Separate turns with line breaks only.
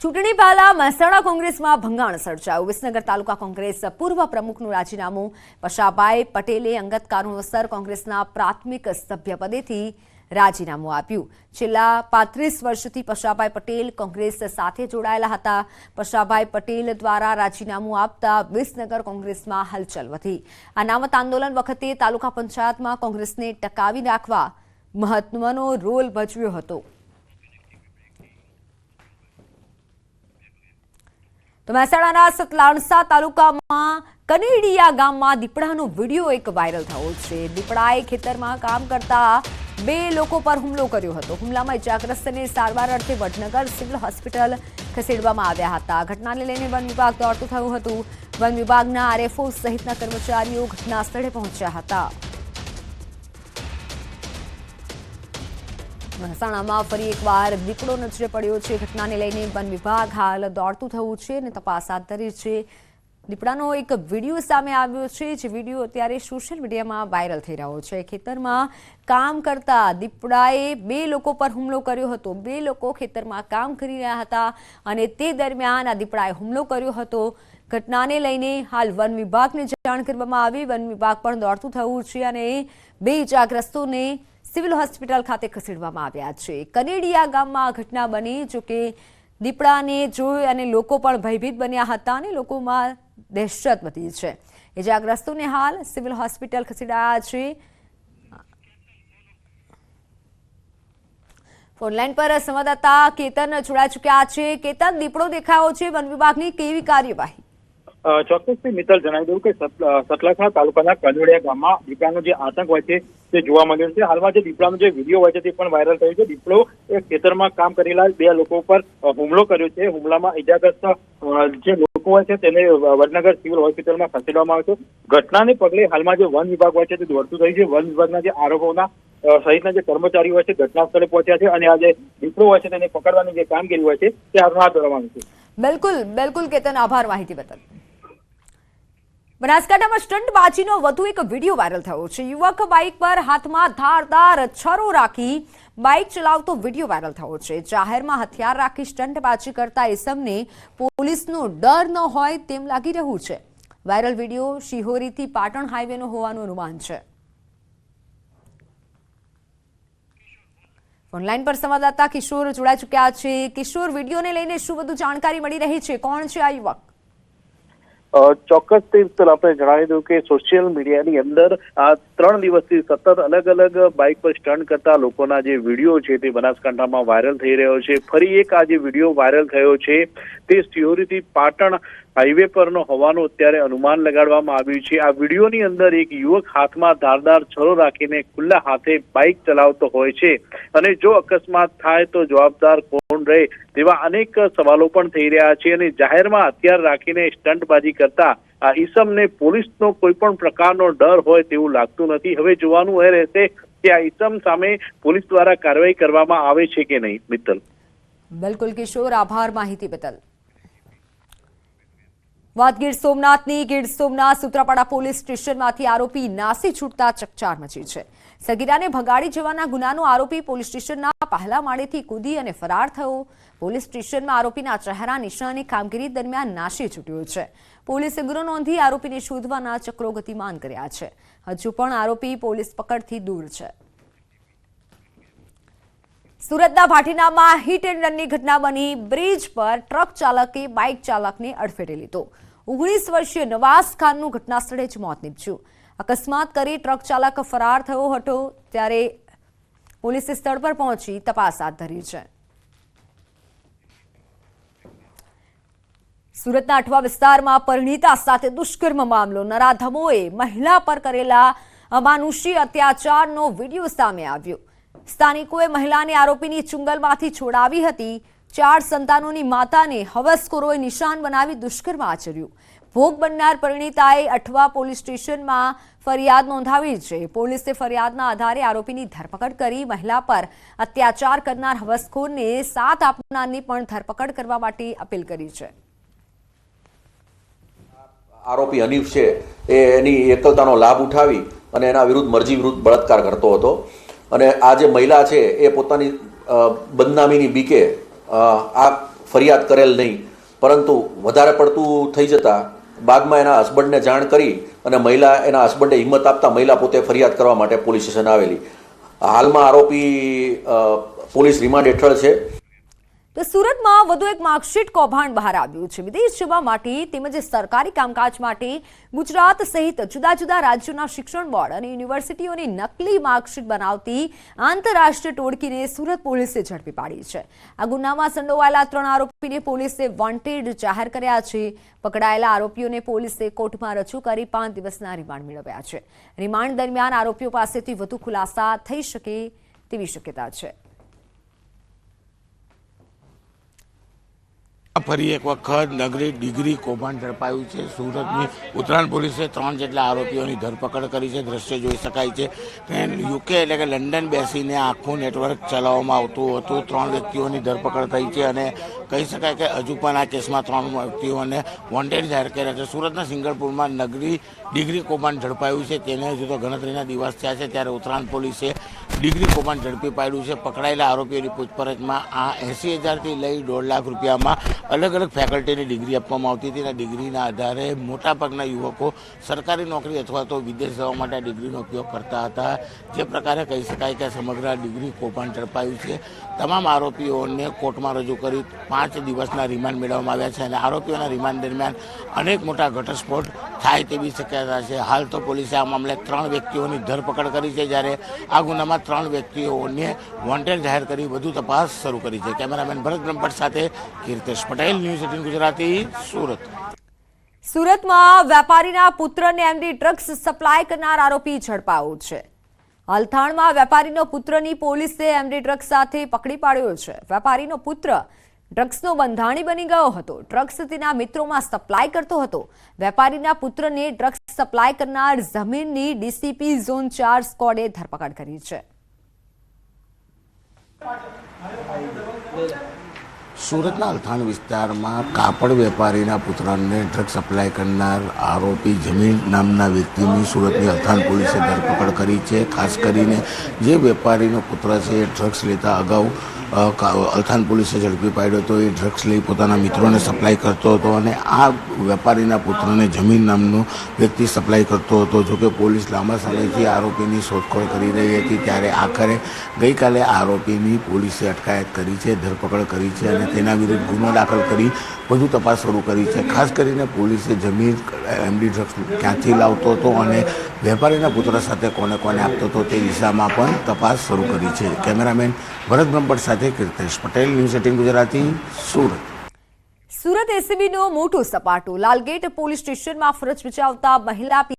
ચૂંટણી પહેલા મહેસાણા કોંગ્રેસમાં ભંગાણ સર્જાયું। વિસનગર તાલુકા કોંગ્રેસ પૂર્વ પ્રમુખનું રાજીનામું। પશાભાઈ પટેલે અંગત કારણોસર કોંગ્રેસના પ્રાથમિક સભ્યપદેથી રાજીનામું આપ્યું। છેલ્લા 35 વર્ષથી પશાભાઈ પટેલ કોંગ્રેસ સાથે જોડાયેલા હતા। પશાભાઈ પટેલ દ્વારા રાજીનામું આપતા વિસનગર કોંગ્રેસમાં હલચલ વધી। અનામત આંદોલન વખતે તાલુકા પંચાયતમાં કોંગ્રેસને ટકાવી રાખવા મહત્વનો રોલ ભજવ્યો હતો। તો મહેસાણાના સતલાણસા તાલુકામાં કનેડિયા ગામમાં દીપડાનો વિડીયો એક વાયરલ થયો છે। દીપડાએ ખેતરમાં કામ કરતા 2 લોકો પર હુમલો કર્યો હતો। હુમલામાં ઇજાગ્રસ્તને સારવાર અર્થે વડનગર સિવિલ હોસ્પિટલ ખસેડવામાં આવ્યા હતા। ઘટનાને લઈને વન વિભાગ દોડતું થયું હતું। વન વિભાગના આરએફઓ સહિતના કર્મચારીઓ ઘટના સ્થળે પહોંચ્યા હતા। મહેસાણામાં ફરી એકવાર દીપડો નજરે પડ્યો છે। ઘટનાને લઈને વન વિભાગ હાલ દોડતું થયું છે અને તપાસ હાથ ધરી છે। દીપડાનો એક વિડીયો સામે આવ્યો છે, જે વિડીયો અત્યારે સોશિયલ મીડિયામાં વાયરલ થઈ રહ્યો છે। ખેતરમાં કામ કરતા દીપડાએ 2 લોકો પર હુમલો કર્યો હતો। 2 લોકો ખેતરમાં કામ કરી રહ્યા હતા અને તે દરમિયાન આ દીપડાએ હુમલો કર્યો હતો। ઘટનાને લઈને હાલ વન વિભાગને જાણ કરવામાં આવી। વન વિભાગ પણ દોડતું થયું છે અને 2 ઇજાગ્રસ્તોને સિવિલ હોસ્પિટલ ખાતે ખસેડવામાં આવ્યા છે। કનેડિયા ગામમાં આ ઘટના બની, જોકે દીપડાને જોઈ અને લોકો પણ ભયભીત બન્યા હતા અને લોકોમાં દહેશત વધી છે। ઇજાગ્રસ્તોને હાલ સિવિલ હોસ્પિટલ ખસેડાયા છે। ફોનલાઈન પર સંવાદદાતા કેતન જોડાઈ ચૂક્યા છે। કેતન, દીપડો દેખાયો છે, વન વિભાગની કેવી કાર્યવાહી?
ચોક્કસથી મિત્તલ જણાવી દઉં કે સતલાખા તાલુકાના કનોડિયા ગામમાં દીપડાનો જે આતંક હોય છે તે જોવા મળ્યો છે। હાલમાં જે દીપડાનો જે વિડીયો હોય છે તે પણ વાયરલ થયો છે। દીપડો એ ખેતરમાં કામ કરેલા 2 લોકો પર હુમલો કર્યો છે। હુમલામાં ઇજાગ્રસ્ત જે લોકો હોય છે તેને વડનગર સિવિલ હોસ્પિટલમાં ખસેડવામાં આવ્યો છે। ઘટનાને પગલે હાલમાં જે વન વિભાગ હોય છે તે દોડતું થયું છે। વન વિભાગના જે આરોપોના સહિતના જે કર્મચારીઓ હોય છે ઘટના સ્થળે પહોંચ્યા છે અને આ જે દીપડો હોય છે તેને પકડવાની જે કામગીરી હોય છે તે હાલમાં હાથ ધરવામાં આવી છે।
બિલકુલ કેતન, આભાર માહિતી બદલ। બનાસકાંઠામાં સ્ટંટબાજીનો વધુ એક વિડીયો વાયરલ થયો છે। યુવક બાઇક પર હાથમાં ધારદાર છરો રાખી બાઇક ચલાવતો વિડીયો વાયરલ થયો છે। જાહેરમાં હથિયાર રાખી સ્ટંટબાજી કરતા ઇસમને પોલીસનો ડર ન હોય તેમ લાગી રહ્યું છે। વાયરલ વિડીયો શિહોરીથી પાટણ હાઈવેનો હોવાનું અનુમાન છે। ઓનલાઈન પર સંવાદદાતા કિશોર જોડાઈ ચૂક્યા છે। કિશોર, વિડીયોને લઈને શું વધુ જાણકારી મળી રહી છે? કોણ છે આ યુવક?
ચોક્કસથી આપણે જણાવી દઉં કે સોશિયલ મીડિયાની અંદર આ 3 દિવસથી સતત અલગ અલગ બાઇક પર સ્ટન્ટ કરતા લોકોના જે વિડીયો છે તે બનાસકાંઠામાં વાયરલ થઈ રહ્યો છે। ફરી એક આ જે વિડીયો વાયરલ થયો છે તે શિહોરીથી પાટણ હાઈવે પરનો હોવાનું અત્યારે અનુમાન લગાડવામાં આવ્યું છે। આ વિડીયોની અંદર એક યુવક હાથમાં ધારદાર છરો રાખીને ખુલ્લા હાથે બાઇક ચલાવતો હોય છે અને જો અકસ્માત થાય તો જવાબદાર કોણ રહે તેવા અનેક સવાલો પણ થઈ રહ્યા છે અને જાહેરમાં હથિયાર રાખીને સ્ટંટબાજી કરતા આ ઈસમને પોલીસનો કોઈ પણ પ્રકારનો ડર હોય તેવું લાગતું નથી। હવે જોવાનું એ રહેશે કે આ ઈસમ સામે પોલીસ દ્વારા કાર્યવાહી કરવામાં આવે છે કે નહીં। મિત્તલ,
બિલકુલ કિશોર, આભાર માહિતી બદલ। વાત ગીર સોમનાથની। ગીર સોમનાથ સૂત્રાપાડા પોલીસ સ્ટેશનમાંથી આરોપી નાસી છૂટતા ચકચાર મચી છે। સગીરાને ભગાડી જવાના ગુનાનો આરોપી પોલીસ સ્ટેશનના પહેલા માળેથી કૂદી અને ફરાર થયો। પોલીસ સ્ટેશનમાં આરોપીના ચહેરા નિશાની કામગીરી દરમિયાન નાસી છૂટ્યો છે। પોલીસે ગુનો નોંધી આરોપીને શોધવાના ચક્રો ગતિમાન કર્યા છે। હજુ પણ આરોપી પોલીસ પકડથી દૂર છે। સુરતના ભાટીનામાં હિટ એન્ડ રનની ઘટના બની। બ્રિજ પર ટ્રક ચાલકે બાઇક ચાલકને અડફેટે લીધો। 19 વર્ષીય નવાઝ ખાનનું ઘટના સ્થળે જ મોત નીપજ્યું। અકસ્માત કરી ટ્રક ચાલક ફરાર થયો હતો, ત્યારે પોલીસે સ્થળ પર પહોંચી તપાસ હાથ ધરી છે। સુરતના અઠવા વિસ્તારમાં પરિણીતા સાથે દુષ્કર્મ મામલો। નરાધમોએ મહિલા પર કરેલા અમાનુષી અત્યાચારનો વિડીયો સામે આવ્યો। સ્થાનિકોએ મહિલાને આરોપીની ચુંગલમાંથી છોડાવી હતી। 4 સંતાનોની માતાને હવસખોરોએ નિશાન બનાવી દુષ્કર્મ આચર્યું। ભોગ બનનાર પરિણીતાએ અઠવા પોલીસ સ્ટેશનમાં ફરિયાદ નોંધાવી છે। પોલીસે ફરિયાદના આધારે આરોપીની ધરપકડ કરી મહિલા પર અત્યાચાર કરનાર હવસખોરને સાથ આપનારની પણ ધરપકડ કરવા માટે અપીલ કરી છે।
આરોપી હનીફ છે એ એની એકલતાનો લાભ ઉઠાવી અને એના વિરુદ્ધ મરજી વિરુદ્ધ બળાત્કાર કરતો હતો અને આ જે મહિલા છે એ પોતાની બદનામીની બીકે આ ફરિયાદ કરેલ નહીં, પરંતુ વધારે પડતું થઈ જતાં બાદમાં એના હસબન્ડને જાણ કરી અને મહિલા એના હસબન્ડે હિંમત આપતા મહિલા પોતે ફરિયાદ કરવા માટે પોલીસ સ્ટેશન આવેલી. હાલમાં આરોપી પોલીસ રિમાન્ડ હેઠળ છે.
તો સુરતમાં વધુ એક માર્કશીટ કૌભાંડ બહાર આવ્યું છે. વિદેશ જવા માટે તેમજ સરકારી કામકાજ માટે ગુજરાત સહિત જુદા જુદા રાજ્યોના શિક્ષણ બોર્ડ અને યુનિવર્સિટીઓની નકલી માર્કશીટ બનાવતી આંતરરાષ્ટ્રીય ટોળકીને સુરત પોલીસે ઝડપી પાડી છે. આ ગુનામાં સંડોવાયેલા 3 આરોપીને પોલીસે વોન્ટેડ જાહેર કર્યા છે. પકડાયેલા આરોપીઓને પોલીસે કોર્ટમાં રજૂ કરી 5 દિવસના રિમાન્ડ મેળવ્યા છે. રિમાન્ડ દરમિયાન આરોપીઓ પાસેથી વધુ ખુલાસા થઈ શકે તેવી શક્યતા છે.
ફરી એક વખત નગરી ડિગ્રી કૌભાંડ ઝડપાયું છે. સુરતની ઉત્તરાયણ પોલીસે 3 જેટલા આરોપીઓની ધરપકડ કરી છે. દ્રશ્ય જોઈ શકાય છે કે યુકે એટલે કે લંડન બેસીને આખું નેટવર્ક ચલાવવામાં આવતું હતું. 3 વ્યક્તિઓની ધરપકડ થઈ છે અને કહી શકાય કે હજુ પણ આ કેસમાં 3 વ્યક્તિઓને વોન્ટેડ જાહેર કર્યા છે. સુરતના સિંગલપુરમાં નગરી ડિગ્રી કૌભાંડ ઝડપાયું છે. તેને હજુ તો ગણતરીના દિવસ થયા છે ત્યારે ઉત્તરાયણ પોલીસે ડિગ્રી કૌભાંડ ઝડપી પાડ્યું છે. પકડાયેલા આરોપીઓની પૂછપરછમાં આ 80,000થી લઈ 1.5 લાખ રૂપિયામાં અલગ અલગ ફેકલ્ટીની ડિગ્રી આપવામાં આવતી હતી અને ડિગ્રીના આધારે મોટાભાગના યુવકો સરકારી નોકરી અથવા તો વિદેશ જવા માટે આ ડિગ્રીનો ઉપયોગ કરતા હતા. જે પ્રકારે કહી શકાય કે સમગ્ર ડિગ્રી કૌભાંડ ઝડપાયું છે. તમામ આરોપીઓને કોર્ટમાં રજૂ કરી 5 દિવસના રિમાન્ડ મેળવવામાં આવ્યા છે અને આરોપીઓના રિમાન્ડ દરમિયાન અનેક મોટા ઘટસ્ફોટ થાય તેવી શક્યતા છે. હાલ તો પોલીસે આ મામલે 3 વ્યક્તિઓની ધરપકડ કરી છે જ્યારે આ ગુનામાં 3 વ્યક્તિઓને વોન્ટેડ જાહેર કરી વધુ તપાસ શરૂ કરી છે. કેમેરામેન ભરત બ્રહ્મભટ્ટ સાથે કીર્તેશ પટેલ, ન્યૂઝ 18 ગુજરાતી, સુરત.
સુરતમાં વેપારીના પુત્રને એમડી ડ્રગ્સ સપ્લાય કરનાર આરોપી ઝડપાયો છે. અલથાણમાં વેપારીનો પુત્રની પોલીસે એમડી ડ્રગ્સ સાથે પકડી પાડ્યો છે. વેપારીનો પુત્ર ડ્રગ્સનો બંધાણી બની ગયો હતો. ડ્રગ્સ તેના મિત્રોમાં સપ્લાય કરતો હતો. વેપારીના પુત્રને ડ્રગ્સ સપ્લાય કરનાર જમીનની ડીસીપી ઝોન 4 સ્કોડે ધરપકડ કરી છે.
સુરતના અલથાણ વિસ્તારમાં કાપડ વેપારીના પુત્રને ડ્રગ્સ સપ્લાય કરનાર આરોપી જમીન નામના વ્યક્તિની સુરતની અલથાણ પોલીસે ધરપકડ કરી છે. ખાસ કરીને જે વેપારીનો પુત્ર છે એ ડ્રગ્સ લેતા અગાઉ અલથાણ પોલીસે ઝડપી પાડ્યો હતો. એ ડ્રગ્સ લઈ પોતાના મિત્રોને સપ્લાય કરતો હતો અને આ વેપારીના પુત્રને જમીન નામનો વ્યક્તિ સપ્લાય કરતો હતો. જોકે પોલીસ લાંબા સમયથી આરોપીની શોધખોળ કરી રહી હતી ત્યારે આખરે ગઈકાલે આરોપીની પોલીસે અટકાયત કરી છે, ધરપકડ કરી છે અને તેના વિરુદ્ધ ગુનો દાખલ કરી વધુ તપાસ શરૂ કરી છે. ખાસ કરીને પોલીસે જમીન એમડી ડ્રગ્સ ક્યાંથી લાવતો હતો અને વેપારીના પુત્ર સાથે કોને કોને આપતો હતો તે દિશામાં પણ તપાસ શરૂ કરી છે. કેમેરામેન ભરત બ્રહ્મભટ્ટ સાથે કીર્તેશ પટેલ, ન્યૂઝ 18 ગુજરાતી, સુરત.
સુરત એસીબીનો મોટો સપાટો. લાલગેટ પોલીસ સ્ટેશનમાં ફરજ બજાવતા મહિલા